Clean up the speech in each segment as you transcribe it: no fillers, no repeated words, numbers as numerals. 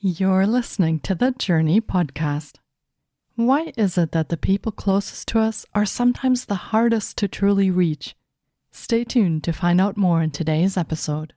You're listening to the Jōrni Podcast. Why is it that the people closest to us are sometimes the hardest to truly reach? Stay tuned to find out more in today's episode.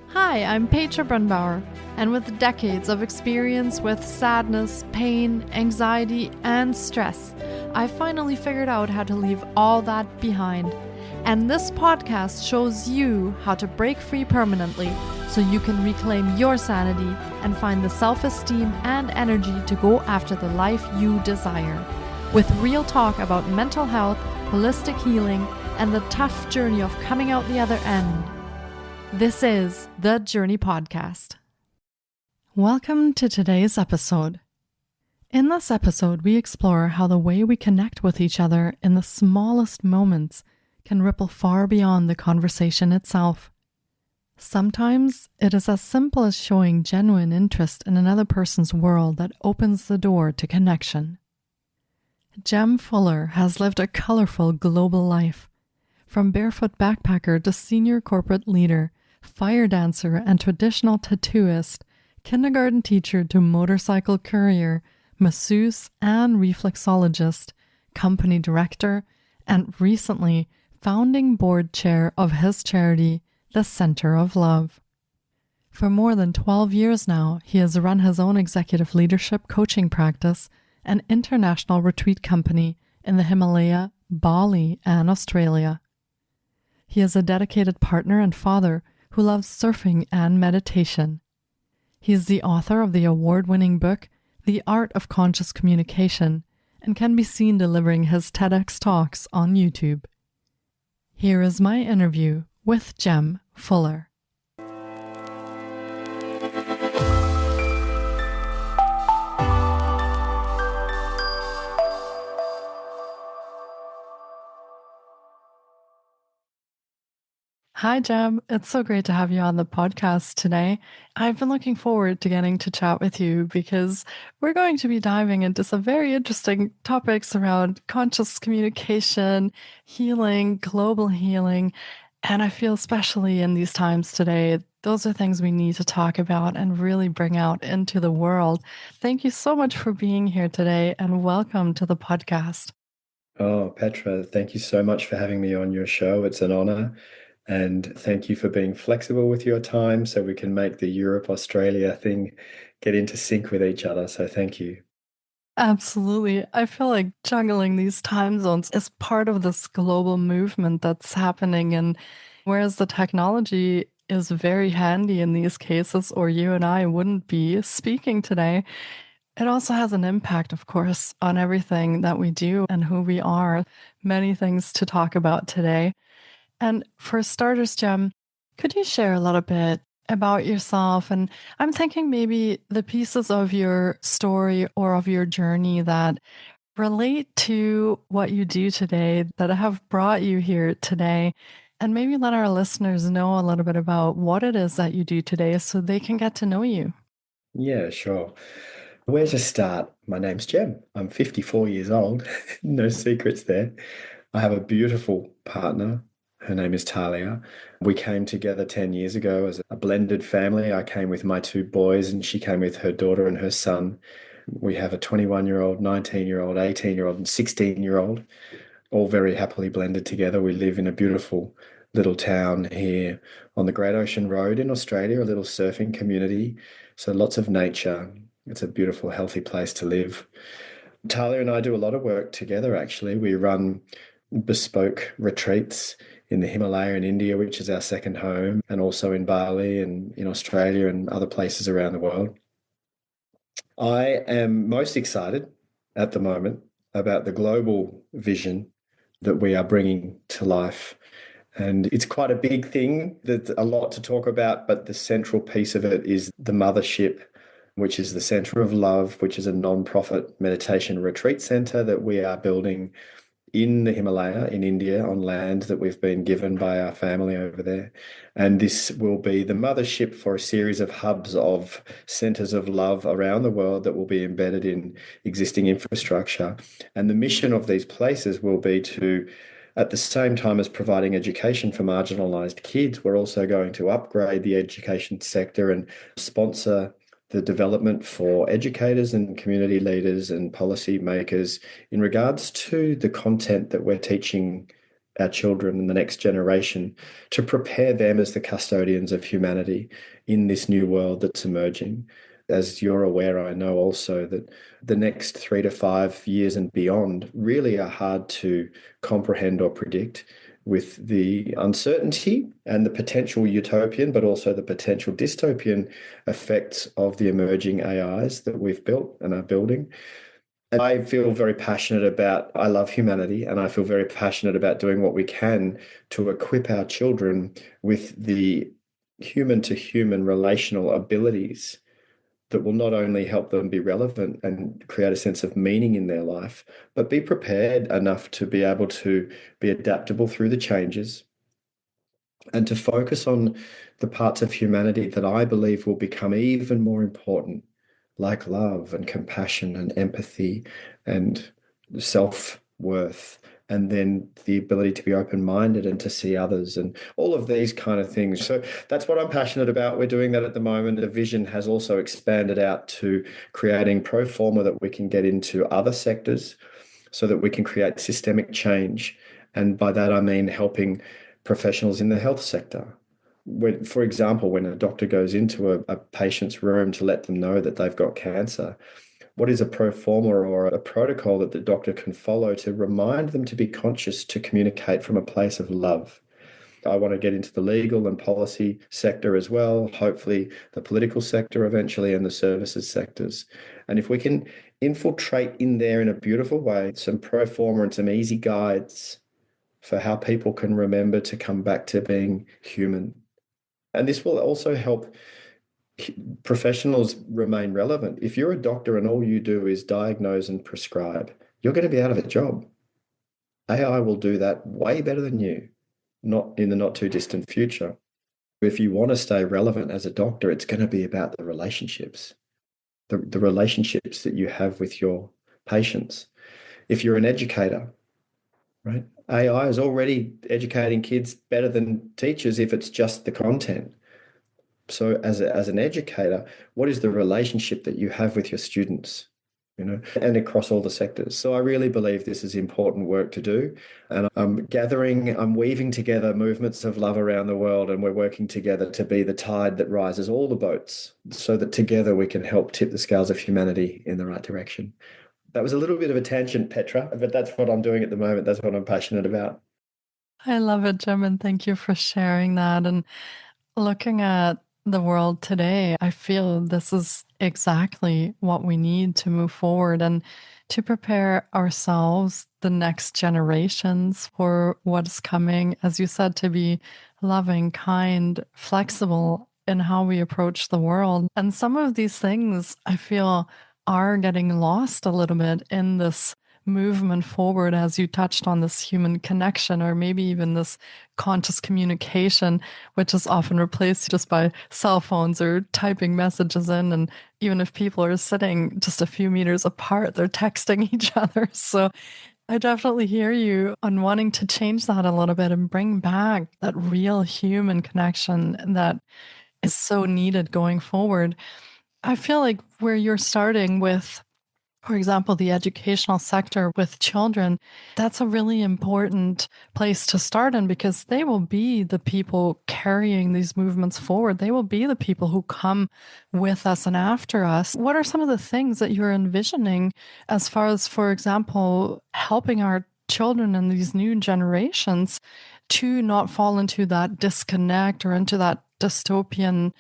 Hi, I'm Petra Brunbauer, and with decades of experience with sadness, pain, anxiety, and stress, I finally figured out how to leave all that behind. And this podcast shows you how to break free permanently so you can reclaim your sanity and find the self-esteem and energy to go after the life you desire. With real talk about mental health, holistic healing, and the tough journey of coming out the other end. This is the Jōrni Podcast. Welcome to today's episode. In this episode, we explore how the way we connect with each other in the smallest moments can ripple far beyond the conversation itself. Sometimes it is as simple as showing genuine interest in another person's world that opens the door to connection. Jem Fuller has lived a colorful global life. From barefoot backpacker to senior corporate leader, fire dancer and traditional tattooist, kindergarten teacher to motorcycle courier, masseuse and reflexologist, company director, and recently founding board chair of his charity, the Center of Love. For more than 12 years now, he has run his own executive leadership coaching practice and international retreat company in the Himalaya, Bali, and Australia. He is a dedicated partner and father who loves surfing and meditation. He is the author of the award-winning book, The Art of Conscious Communication, and can be seen delivering his TEDx talks on YouTube. Here is my interview with Jem Fuller. Hi, Jem. It's so great to have you on the podcast today. I've been looking forward to getting to chat with you because we're going to be diving into some very interesting topics around conscious communication, healing, global healing. And I feel especially in these times today, those are things we need to talk about and really bring out into the world. Thank you so much for being here today and welcome to the podcast. Oh, Petra, thank you so much for having me on your show. It's an honor. And thank you for being flexible with your time so we can make the Europe-Australia thing get into sync with each other. So thank you. Absolutely. I feel like juggling these time zones is part of this global movement that's happening. And whereas the technology is very handy in these cases, or you and I wouldn't be speaking today, it also has an impact, of course, on everything that we do and who we are. Many things to talk about today. And for starters, Jem, could you share a little bit about yourself? And I'm thinking maybe the pieces of your story or of your journey that relate to what you do today, that have brought you here today. And maybe let our listeners know a little bit about what it is that you do today so they can get to know you. Yeah, sure. Where to start? My name's Jem. I'm 54 years old. No secrets there. I have a beautiful partner. Her name is Talia. We came together 10 years ago as a blended family. I came with my two boys and she came with her daughter and her son. We have a 21-year-old, 19-year-old, 18-year-old, and 16-year-old, all very happily blended together. We live in a beautiful little town here on the Great Ocean Road in Australia, a little surfing community. So lots of nature. It's a beautiful, healthy place to live. Talia and I do a lot of work together, actually. We run bespoke retreats in the Himalaya in India, which is our second home, and also in Bali and in Australia and other places around the world. I am most excited at the moment about the global vision that we are bringing to life. And it's quite a big thing. There's a lot to talk about, but the central piece of it is the mothership, which is the Center of Love, which is a non-profit meditation retreat center that we are building in the Himalaya in India on land that we've been given by our family over there. And this will be the mothership for a series of hubs of centers of love around the world that will be embedded in existing infrastructure. And the mission of these places will be to, at the same time as providing education for marginalized kids, we're also going to upgrade the education sector and sponsor the development for educators and community leaders and policy makers in regards to the content that we're teaching our children and the next generation to prepare them as the custodians of humanity in this new world that's emerging. As you're aware, I know also that the next 3 to 5 years and beyond really are hard to comprehend or predict, with the uncertainty and the potential utopian, but also the potential dystopian effects of the emerging AIs that we've built and are building. And I feel very passionate about, I love humanity, and I feel very passionate about doing what we can to equip our children with the human to human relational abilities that will not only help them be relevant and create a sense of meaning in their life, but be prepared enough to be able to be adaptable through the changes and to focus on the parts of humanity that I believe will become even more important, like love and compassion and empathy and self-worth, and then the ability to be open-minded and to see others and all of these kind of things. So that's what I'm passionate about. We're doing that at the moment. The vision has also expanded out to creating pro forma that we can get into other sectors so that we can create systemic change. And by that, I mean helping professionals in the health sector. When, for example, when a doctor goes into a patient's room to let them know that they've got cancer, what is a pro forma or a protocol that the doctor can follow to remind them to be conscious to communicate from a place of love? I want to get into the legal and policy sector as well, hopefully the political sector eventually, and the services sectors. And if we can infiltrate in there in a beautiful way, some pro forma and some easy guides for how people can remember to come back to being human. And this will also help professionals remain relevant. If you're a doctor and all you do is diagnose and prescribe, you're going to be out of a job. AI will do that way better than you, not in the not too distant future. If you want to stay relevant as a doctor, it's going to be about the relationships, the relationships that you have with your patients. If you're an educator, right? AI is already educating kids better than teachers if it's just the content. So as an educator, what is the relationship that you have with your students, and across all the sectors? So I really believe this is important work to do. And I'm weaving together movements of love around the world, and we're working together to be the tide that rises all the boats so that together we can help tip the scales of humanity in the right direction. That was a little bit of a tangent, Petra, but that's what I'm doing at the moment. That's what I'm passionate about. I love it, Jim, and thank you for sharing that. And looking at the world today, I feel this is exactly what we need to move forward and to prepare ourselves, the next generations, for what's coming. As you said, to be loving, kind, flexible in how we approach the world. And some of these things I feel are getting lost a little bit in this movement forward, as you touched on, this human connection, or maybe even this conscious communication, which is often replaced just by cell phones or typing messages in. And even if people are sitting just a few meters apart, they're texting each other. So I definitely hear you on wanting to change that a little bit and bring back that real human connection that is so needed going forward. I feel like where you're starting with, for example, the educational sector with children, that's a really important place to start in, because they will be the people carrying these movements forward. They will be the people who come with us and after us. What are some of the things that you're envisioning as far as, for example, helping our children and these new generations to not fall into that disconnect or into that dystopian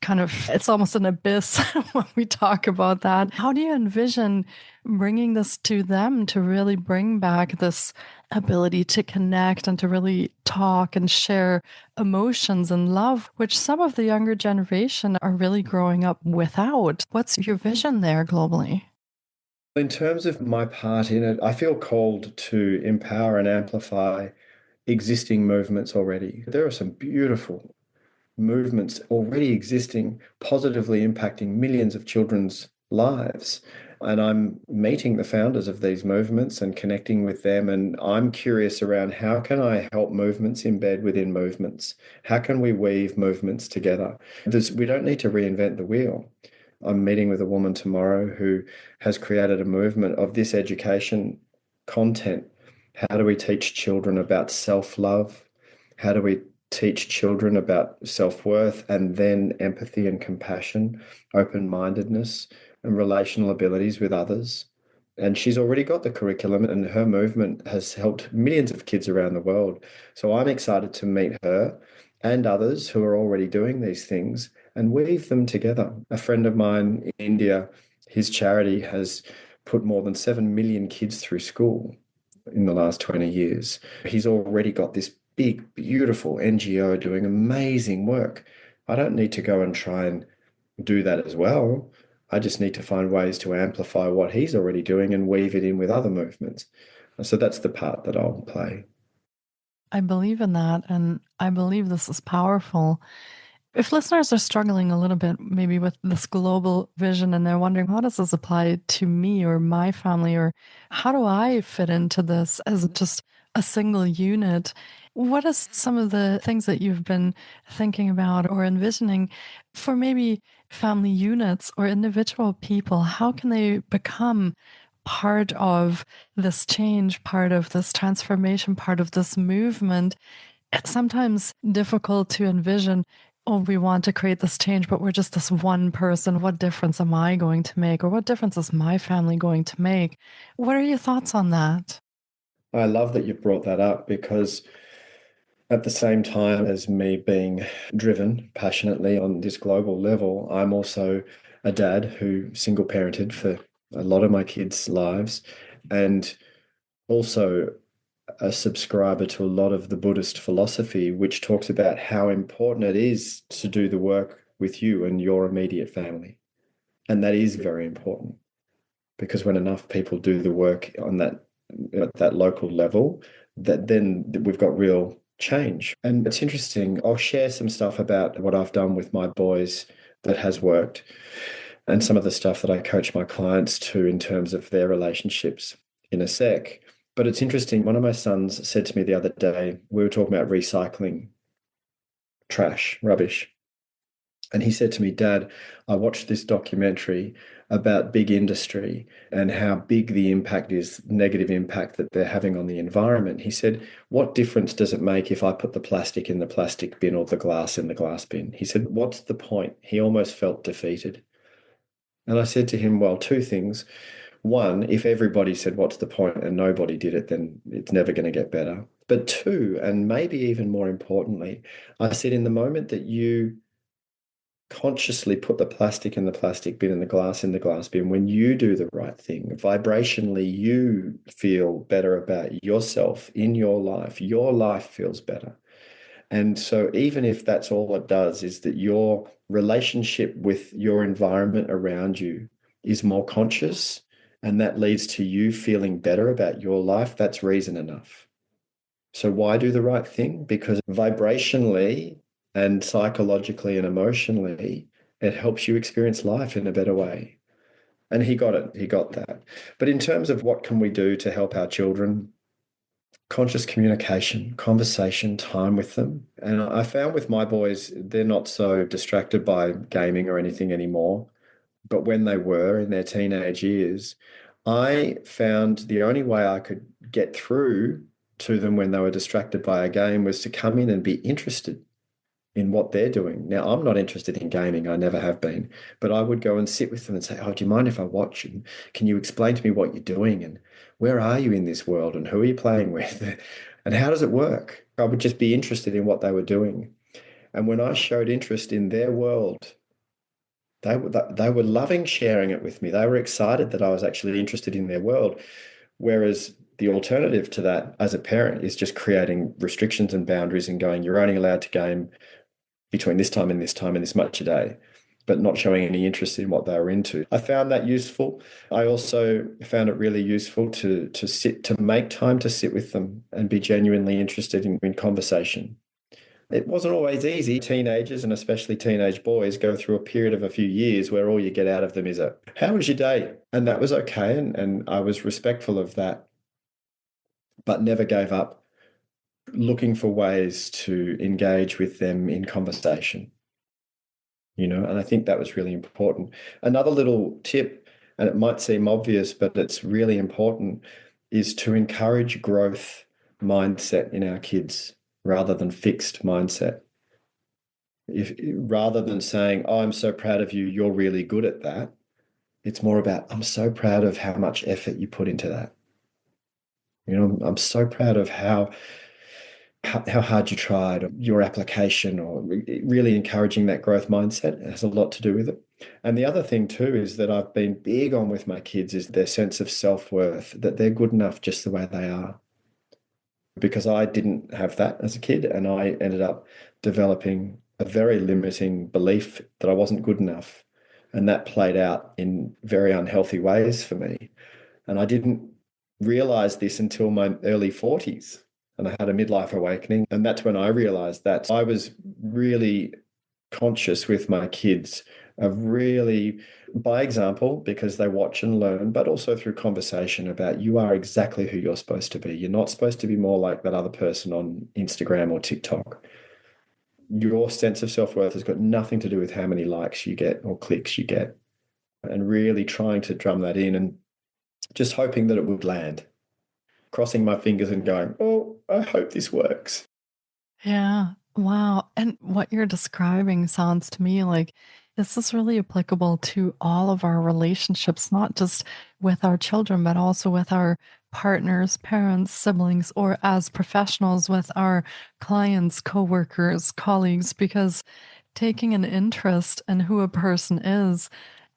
kind of, it's almost an abyss when we talk about that. How do you envision bringing this to them to really bring back this ability to connect and to really talk and share emotions and love, which some of the younger generation are really growing up without? What's your vision there globally? In terms of my part in it, I feel called to empower and amplify existing movements already. There are some beautiful movements already existing, positively impacting millions of children's lives. And I'm meeting the founders of these movements and connecting with them. And I'm curious around, how can I help movements embed within movements? How can we weave movements together? We don't need to reinvent the wheel. I'm meeting with a woman tomorrow who has created a movement of this education content. How do we teach children about self-love? How do we teach children about self-worth and then empathy and compassion, open-mindedness and relational abilities with others? And she's already got the curriculum, and her movement has helped millions of kids around the world. So I'm excited to meet her and others who are already doing these things and weave them together. A friend of mine in India, his charity has put more than 7 million kids through school in the last 20 years. He's already got this big, beautiful NGO doing amazing work. I don't need to go and try and do that as well. I just need to find ways to amplify what he's already doing and weave it in with other movements. So that's the part that I'll play. I believe in that, and I believe this is powerful. If listeners are struggling a little bit, maybe with this global vision, and they're wondering, how does this apply to me or my family, or how do I fit into this as just a single unit? What are some of the things that you've been thinking about or envisioning for maybe family units or individual people? How can they become part of this change, part of this transformation, part of this movement? It's sometimes difficult to envision, oh, we want to create this change, but we're just this one person. What difference am I going to make? Or what difference is my family going to make? What are your thoughts on that? I love that you've brought that up, because at the same time as me being driven passionately on this global level, I'm also a dad who single parented for a lot of my kids' lives, and also a subscriber to a lot of the Buddhist philosophy, which talks about how important it is to do the work with you and your immediate family. And that is very important, because when enough people do the work on that at that local level, that then we've got real change. And it's interesting. I'll share some stuff about what I've done with my boys that has worked, and some of the stuff that I coach my clients to in terms of their relationships in a sec. But it's interesting. One of my sons said to me the other day, we were talking about recycling trash, rubbish. And he said to me, Dad, I watched this documentary about big industry and how big the impact is, negative impact that they're having on the environment. He said, what difference does it make if I put the plastic in the plastic bin or the glass in the glass bin? He said, what's the point? He almost felt defeated. And I said to him, well, two things. One, if everybody said, what's the point, and nobody did it, then it's never going to get better. But two, and maybe even more importantly, I said, in the moment that you consciously put the plastic in the plastic bin and the glass in the glass bin, when you do the right thing, vibrationally, you feel better about yourself in your life feels better. And so even if that's all it does, is that your relationship with your environment around you is more conscious, and that leads to you feeling better about your life, that's reason enough. So why do the right thing? Because vibrationally and psychologically and emotionally, it helps you experience life in a better way. And he got it. He got that. But in terms of what can we do to help our children, conscious communication, conversation, time with them. And I found with my boys, they're not so distracted by gaming or anything anymore. But when they were in their teenage years, I found the only way I could get through to them when they were distracted by a game was to come in and be interested in what they're doing. Now, I'm not interested in gaming. I never have been. But I would go and sit with them and say, oh, do you mind if I watch? And can you explain to me what you're doing? And where are you in this world? And who are you playing with? And how does it work? I would just be interested in what they were doing. And when I showed interest in their world, they were loving sharing it with me. They were excited that I was actually interested in their world. Whereas the alternative to that as a parent is just creating restrictions and boundaries and going, you're only allowed to game between this time and this time and this much a day, but not showing any interest in what they were into. I found that useful. I also found it really useful to make time to sit with them and be genuinely interested in conversation. It wasn't always easy. Teenagers, and especially teenage boys, go through a period of a few years where all you get out of them is how was your day? And that was okay. And I was respectful of that, but never gave up looking for ways to engage with them in conversation. And I think that was really important. Another little tip, and it might seem obvious, but it's really important, is to encourage growth mindset in our kids rather than fixed mindset. Rather than saying, "Oh, I'm so proud of you, you're really good at that," it's more about, "I'm so proud of how much effort you put into that. I'm so proud of how hard you tried, or your application," or really encouraging that growth mindset. It has a lot to do with it. And the other thing too is that I've been big on with my kids is their sense of self-worth, that they're good enough just the way they are. Because I didn't have that as a kid, and I ended up developing a very limiting belief that I wasn't good enough. And that played out in very unhealthy ways for me. And I didn't realize this until my early 40s. And I had a midlife awakening. And that's when I realized that I was really conscious with my kids of really, by example, because they watch and learn, but also through conversation about, you are exactly who you're supposed to be. You're not supposed to be more like that other person on Instagram or TikTok. Your sense of self-worth has got nothing to do with how many likes you get or clicks you get. And really trying to drum that in and just hoping that it would land, crossing my fingers and going, "Oh, I hope this works." Yeah. Wow. And what you're describing sounds to me like this is really applicable to all of our relationships, not just with our children, but also with our partners, parents, siblings, or as professionals with our clients, coworkers, colleagues, because taking an interest in who a person is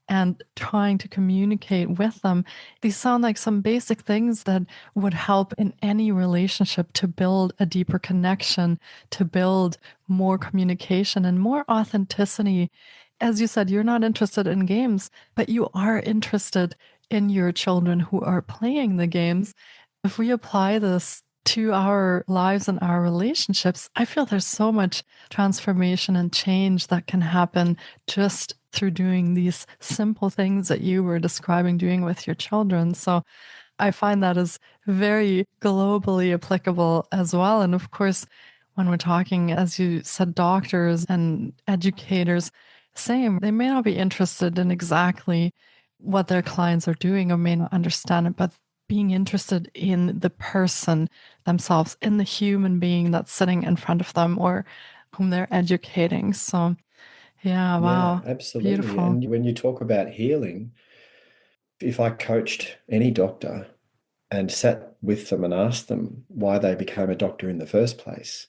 and trying to communicate with them. These sound like some basic things that would help in any relationship to build a deeper connection, to build more communication and more authenticity. As you said, you're not interested in games, but you are interested in your children who are playing the games. If we apply this to our lives and our relationships, I feel there's so much transformation and change that can happen just through doing these simple things that you were describing doing with your children. So I find that is very globally applicable as well. And of course, when we're talking, as you said, doctors and educators, same, they may not be interested in exactly what their clients are doing or may not understand it, but being interested in the person themselves, in the human being that's sitting in front of them or whom they're educating. So, yeah, Yeah, wow, absolutely. beautiful. And when you talk about healing, if I coached any doctor and sat with them and asked them why they became a doctor in the first place,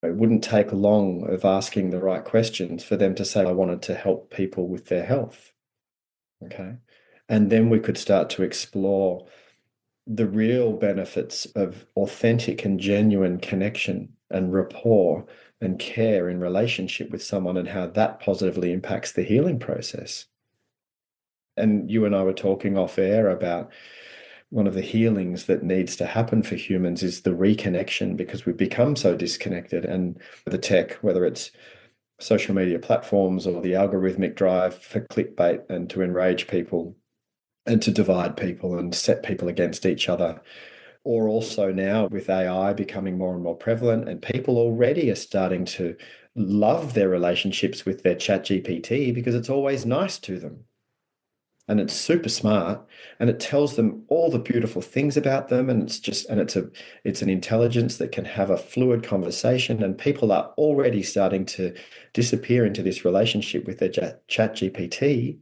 it wouldn't take long of asking the right questions for them to say, "I wanted to help people with their health." Okay. And then we could start to explore the real benefits of authentic and genuine connection and rapport and care in relationship with someone and how that positively impacts the healing process. And you and I were talking off air about one of the healings that needs to happen for humans is the reconnection, because we've become so disconnected. And the tech, whether it's social media platforms or the algorithmic drive for clickbait and to enrage people and to divide people and set people against each other, or also now with AI becoming more and more prevalent, and people already are starting to love their relationships with their chat GPT because it's always nice to them. And it's super smart, and it tells them all the beautiful things about them, and it's an intelligence that can have a fluid conversation, and people are already starting to disappear into this relationship with their chat GPT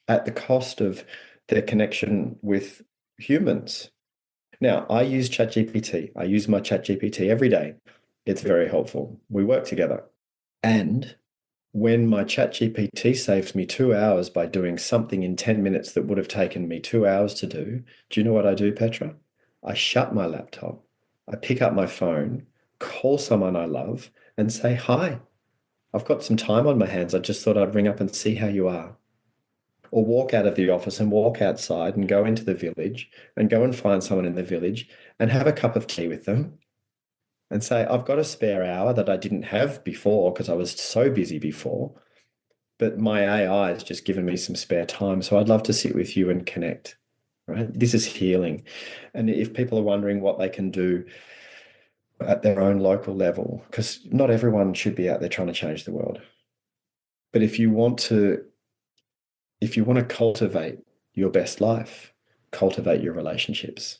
at the cost of their connection with humans. Now, I use ChatGPT. I use my ChatGPT every day. It's very helpful. We work together. And when my ChatGPT saves me 2 hours by doing something in 10 minutes that would have taken me 2 hours to do you know what I do, Petra? I shut my laptop, I pick up my phone, call someone I love, and say, "Hi, I've got some time on my hands. I just thought I'd ring up and see how you are." Or walk out of the office and walk outside and go into the village and go and find someone in the village and have a cup of tea with them and say, "I've got a spare hour that I didn't have before because I was so busy before, but my AI has just given me some spare time. So I'd love to sit with you and connect." Right? This is healing. And if people are wondering what they can do at their own local level, because not everyone should be out there trying to change the world. But if you want to cultivate your best life, cultivate your relationships.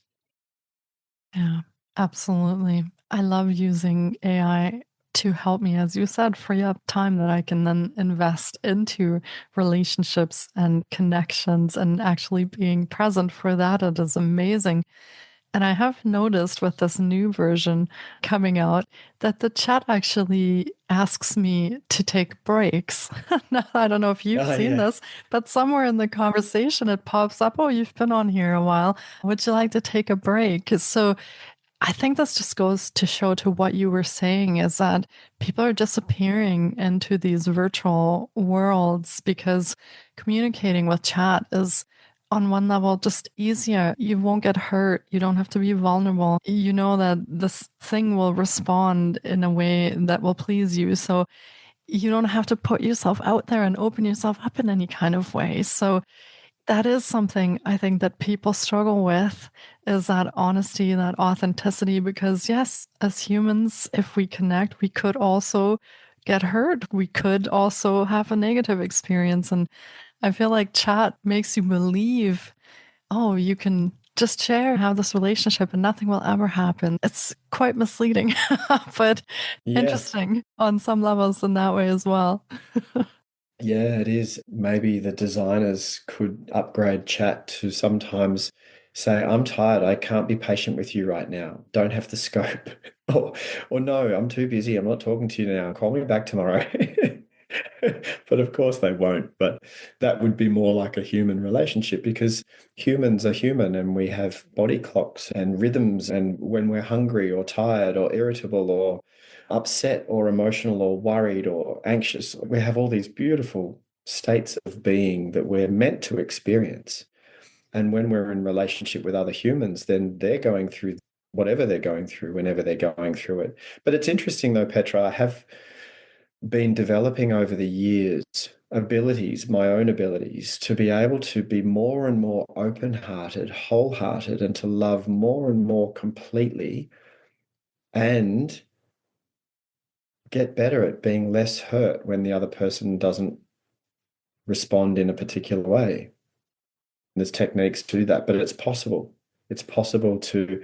Yeah, absolutely. I love using AI to help me, as you said, free up time that I can then invest into relationships and connections and actually being present for that. It is amazing. And I have noticed with this new version coming out that the chat actually asks me to take breaks. Now, I don't know if you've Oh, seen yeah. this, but somewhere in the conversation it pops up, oh, you've been on here a while. Would you like to take a break? So I think this just goes to show to what you were saying is that people are disappearing into these virtual worlds because communicating with chat is on one level just easier. You won't get hurt. You don't have to be vulnerable. You know that this thing will respond in a way that will please you. So you don't have to put yourself out there and open yourself up in any kind of way. So that is something I think that people struggle with is that honesty, that authenticity, because yes, as humans, if we connect, we could also get hurt. We could also have a negative experience. And I feel like chat makes you believe, oh, you can just share, have this relationship and nothing will ever happen. It's quite misleading, but Yeah. interesting on some levels in that way as well. Yeah, it is. Maybe the designers could upgrade chat to sometimes say, I'm tired, I can't be patient with you right now. Don't have the scope. Or no, I'm too busy. I'm not talking to you now. Call me back tomorrow. But of course they won't. But that would be more like a human relationship because humans are human and we have body clocks and rhythms. And when we're hungry or tired or irritable or upset or emotional or worried or anxious, we have all these beautiful states of being that we're meant to experience. And when we're in relationship with other humans, then they're going through whatever they're going through whenever they're going through it. But it's interesting though, Petra, I have been developing over the years abilities, my own abilities, to be able to be more and more open-hearted, wholehearted, and to love more and more completely and get better at being less hurt when the other person doesn't respond in a particular way. There's techniques to do that, but it's possible. It's possible to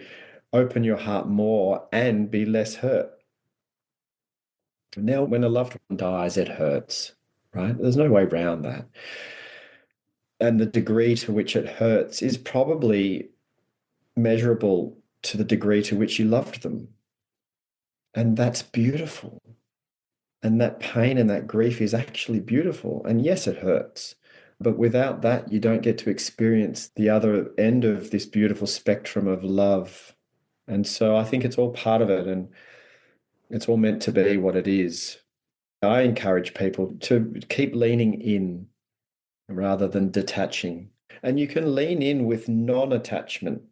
open your heart more and be less hurt. Now, when a loved one dies, it hurts, right? There's no way around that. And the degree to which it hurts is probably measurable to the degree to which you loved them. And that's beautiful. And that pain and that grief is actually beautiful. And yes, it hurts. But without that, you don't get to experience the other end of this beautiful spectrum of love. And so I think it's all part of it and it's all meant to be what it is. I encourage people to keep leaning in rather than detaching. And you can lean in with non-attachment,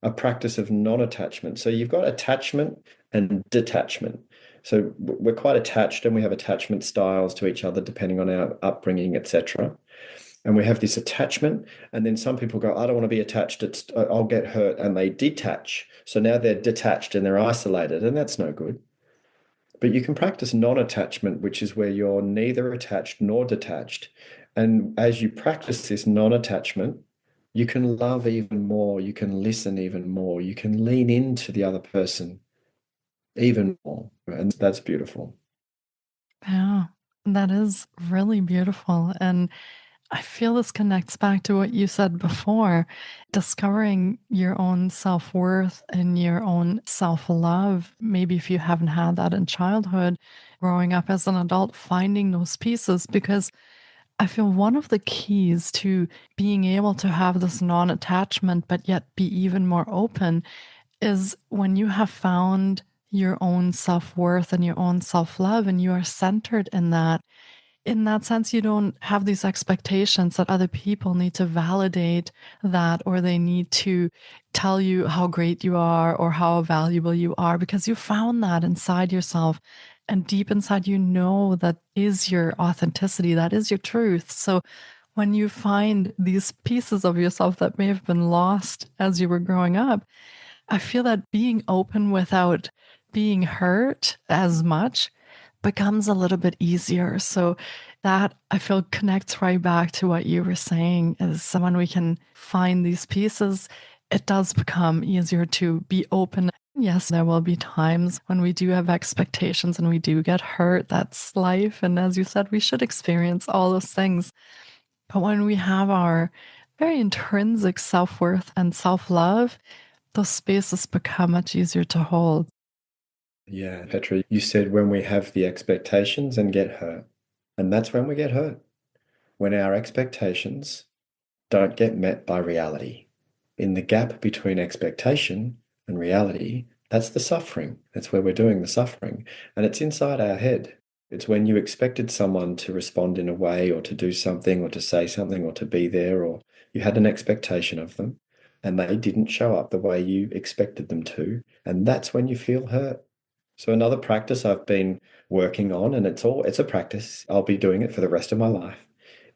a practice of non-attachment. So you've got attachment and detachment. So we're quite attached and we have attachment styles to each other depending on our upbringing, etc. And we have this attachment, and then some people go, I don't want to be attached, I'll get hurt, and they detach. So now they're detached and they're isolated, and that's no good. But you can practice non-attachment, which is where you're neither attached nor detached. And as you practice this non-attachment, you can love even more, you can listen even more, you can lean into the other person even more. And that's beautiful. Yeah, that is really beautiful. And I feel this connects back to what you said before discovering your own self worth and your own self love. Maybe if you haven't had that in childhood, growing up as an adult, finding those pieces, because I feel one of the keys to being able to have this non attachment, but yet be even more open is when you have found your own self worth and your own self love, and you are centered in that. In that sense, you don't have these expectations that other people need to validate that or they need to tell you how great you are or how valuable you are because you found that inside yourself. And deep inside, you know that is your authenticity, that is your truth. So when you find these pieces of yourself that may have been lost as you were growing up, I feel that being open without being hurt as much becomes a little bit easier. So That I feel connects right back to what you were saying is when we can find these pieces, it does become easier to be open. Yes, there will be times when we do have expectations and we do get hurt. That's life. And as you said, we should experience all those things. But when we have our very intrinsic self-worth and self-love, those spaces become much easier to hold. Yeah, Petra, you said when we have the expectations and get hurt. And that's when we get hurt. When our expectations don't get met by reality. In the gap between expectation and reality, that's the suffering. That's where we're doing the suffering. And it's inside our head. It's when you expected someone to respond in a way or to do something or to say something or to be there, or you had an expectation of them and they didn't show up the way you expected them to. And that's when you feel hurt. So another practice I've been working on, and it's a practice, I'll be doing it for the rest of my life,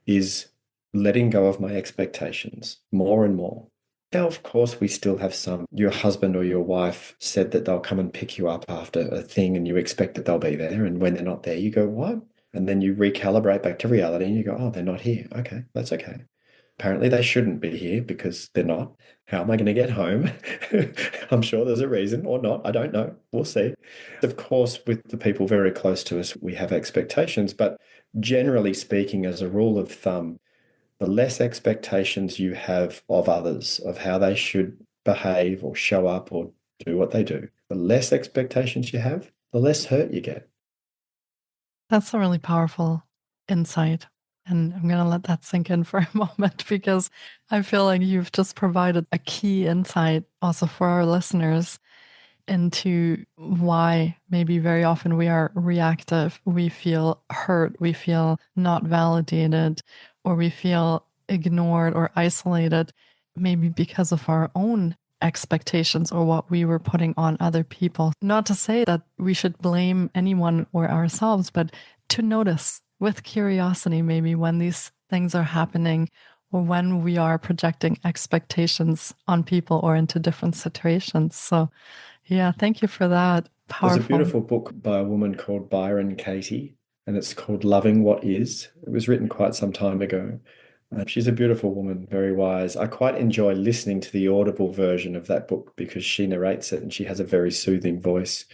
is letting go of my expectations more and more. Now, of course, we still have some. Your husband or your wife said that they'll come and pick you up after a thing and you expect that they'll be there. And when they're not there, you go, what? And then you recalibrate back to reality and you go, oh, they're not here. Okay, that's okay. Apparently they shouldn't be here because they're not. How am I going to get home? I'm sure there's a reason or not. I don't know. We'll see. Of course, with the people very close to us, we have expectations, but generally speaking, as a rule of thumb, the less expectations you have of others, of how they should behave or show up or do what they do, the less expectations you have, the less hurt you get. That's a really powerful insight. And I'm going to let that sink in for a moment because I feel like you've just provided a key insight also for our listeners into why maybe very often we are reactive. We feel hurt, we feel not validated, or we feel ignored or isolated, maybe because of our own expectations or what we were putting on other people. Not to say that we should blame anyone or ourselves, but to notice with curiosity, maybe when these things are happening or when we are projecting expectations on people or into different situations. So, yeah, thank you for that. There's a Powerful. beautiful book by a woman called Byron Katie, and it's called Loving What Is. It was written quite some time ago. She's a beautiful woman, very wise. I quite enjoy listening to the audible version of that book because she narrates it and she has a very soothing voice.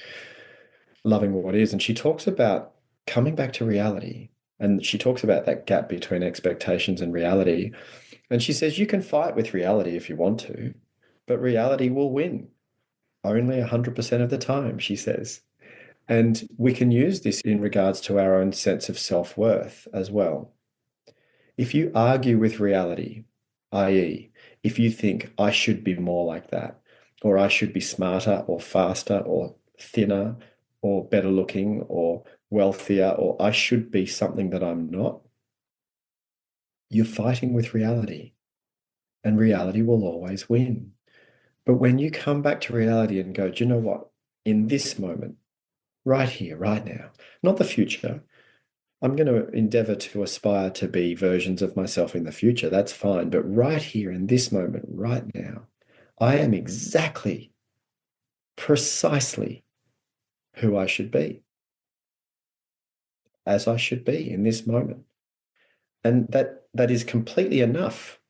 Loving What Is. And she talks about coming back to reality. And she talks about that gap between expectations and reality. And she says you can fight with reality if you want to, but reality will win only 100% of the time, she says. And we can use this in regards to our own sense of self-worth as well. If you argue with reality, i.e., if you think I should be more like that, or I should be smarter or faster or thinner or better looking or wealthier, or I should be something that I'm not, you're fighting with reality, and reality will always win. But when you come back to reality and go, do you know what? In this moment, right here, right now, not the future. I'm going to endeavor to aspire to be versions of myself in the future. That's fine. But right here in this moment, right now, I am exactly, precisely who I should be, as I should be in this moment. And that is completely enough.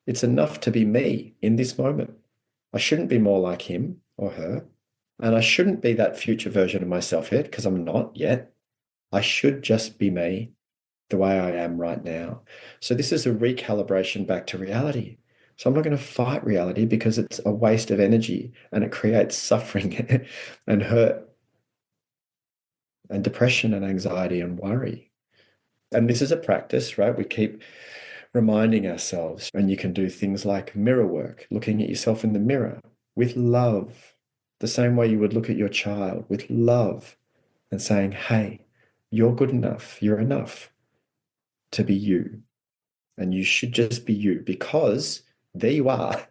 It's enough to be me in this moment. I shouldn't be more like him or her. And I shouldn't be that future version of myself yet, because I'm not yet. I should just be me the way I am right now. So this is a recalibration back to reality. So I'm not going to fight reality because it's a waste of energy and it creates suffering and hurt and depression and anxiety and worry. And this is a practice, right? We keep reminding ourselves, and you can do things like mirror work, looking at yourself in the mirror with love, the same way you would look at your child with love and saying, hey, you're good enough, you're enough to be you. And you should just be you because there you are,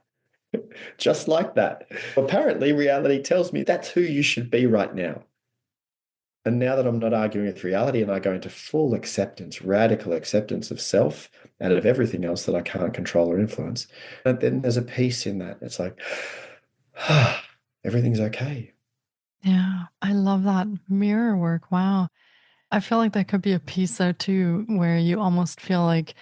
just like that. Apparently, reality tells me that's who you should be right now. And now that I'm not arguing with reality and I go into full acceptance, radical acceptance of self and of everything else that I can't control or influence, and then there's a peace in that. It's like, everything's okay. Yeah, I love that mirror work. Wow. I feel like that could be a piece there too, where you almost feel like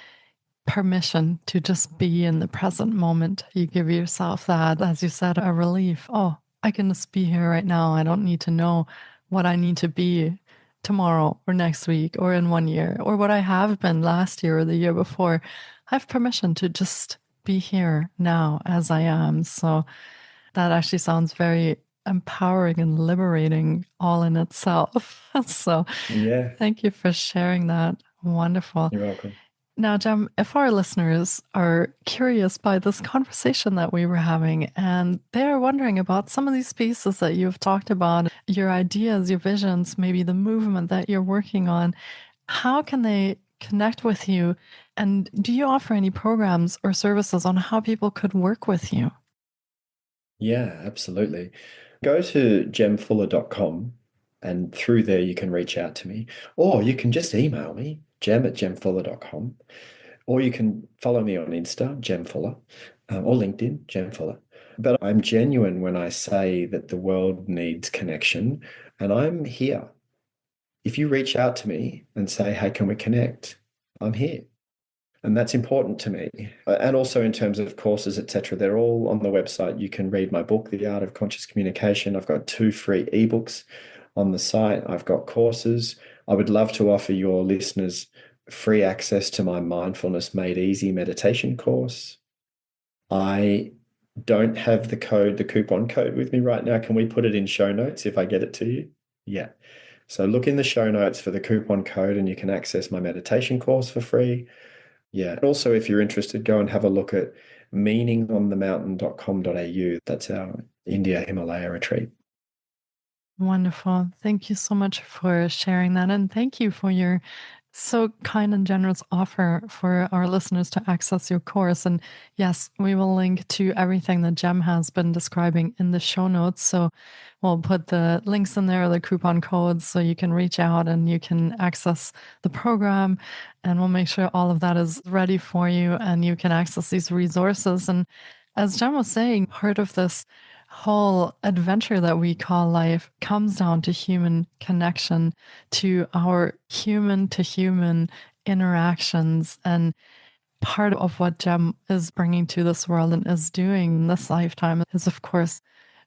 permission to just be in the present moment. You give yourself that, as you said, a relief. Oh, I can just be here right now. I don't need to know what I need to be tomorrow or next week or in 1 year or what I have been last year or the year before. I have permission to just be here now as I am. So that actually sounds very empowering and liberating all in itself. So Yeah, thank you for sharing that. Wonderful. you're welcome. Now, Jem, if our listeners are curious by this conversation that we were having and they're wondering about some of these pieces that you've talked about, your ideas, your visions, maybe the movement that you're working on, how can they connect with you? And do you offer any programs or services on how people could work with you? Yeah, absolutely. Go to jemfuller.com and through there you can reach out to me. Or you can just email me, jem@jemfuller.com. Or you can follow me on Insta, Jem Fuller, or LinkedIn, Jem Fuller. But I'm genuine when I say that the world needs connection, and I'm here. If you reach out to me and say, hey, can we connect? I'm here. And that's important to me. And also in terms of courses, etc., they're all on the website. You can read my book, The Art of Conscious Communication. I've got 2 free ebooks on the site. I've got courses. I would love to offer your listeners free access to my Mindfulness Made Easy meditation course. I don't have the coupon code with me right now. Can we put it in show notes if I get it to you? Yeah. So look in the show notes for the coupon code and you can access my meditation course for free. Yeah. Also, if you're interested, go and have a look at meaningonthemountain.com.au. That's our India Himalaya retreat. Wonderful. Thank you so much for sharing that. And thank you for your so kind and generous offer for our listeners to access your course. And yes, we will link to everything that Jem has been describing in the show notes. So we'll put the links in there, the coupon codes, so you can reach out and you can access the program. And we'll make sure all of that is ready for you and you can access these resources. And as Jem was saying, part of this whole adventure that we call life comes down to human connection, to our human to human interactions. And part of what Jem is bringing to this world and is doing in this lifetime is, of course,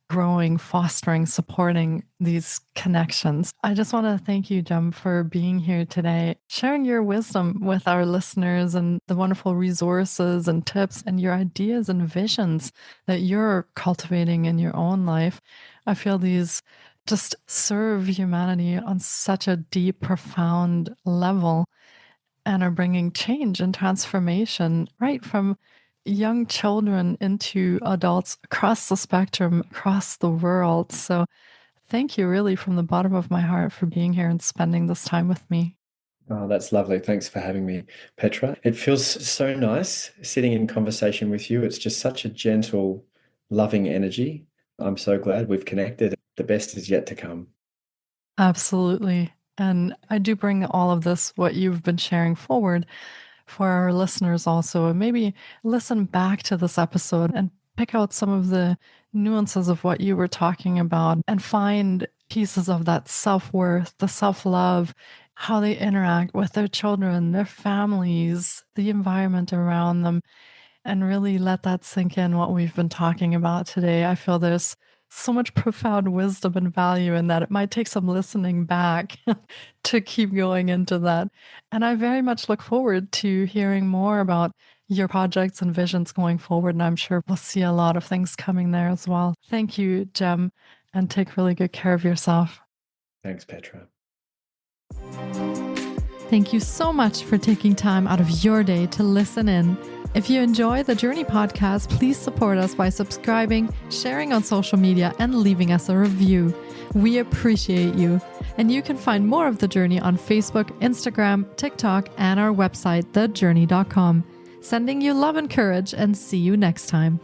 growing, fostering, supporting these connections. I just want to thank you, Jem, for being here today, sharing your wisdom with our listeners and the wonderful resources and tips and your ideas and visions that you're cultivating in your own life. I feel these just serve humanity on such a deep, profound level and are bringing change and transformation right from young children into adults across the spectrum, across the world. So thank you really from the bottom of my heart for being here and spending this time with me. Oh, that's lovely. Thanks for having me, Petra. It feels so nice sitting in conversation with you. It's just such a gentle, loving energy. I'm so glad we've connected. The best is yet to come. Absolutely. And I do bring all of this, what you've been sharing forward for our listeners also, and maybe listen back to this episode and pick out some of the nuances of what you were talking about and find pieces of that self-worth, the self-love, how they interact with their children, their families, the environment around them, and really let that sink in what we've been talking about today. I feel there's so much profound wisdom and value in that. It might take some listening back to keep going into that. And I very much look forward to hearing more about your projects and visions going forward. And I'm sure we'll see a lot of things coming there as well. Thank you, Jem, and take really good care of yourself. Thanks, Petra. Thank you so much for taking time out of your day to listen in. If you enjoy the Jōrni Podcast, please support us by subscribing, sharing on social media, and leaving us a review. We appreciate you. And you can find more of The Jōrni on Facebook, Instagram, TikTok, and our website, thejorni.com. Sending you love and courage, and see you next time.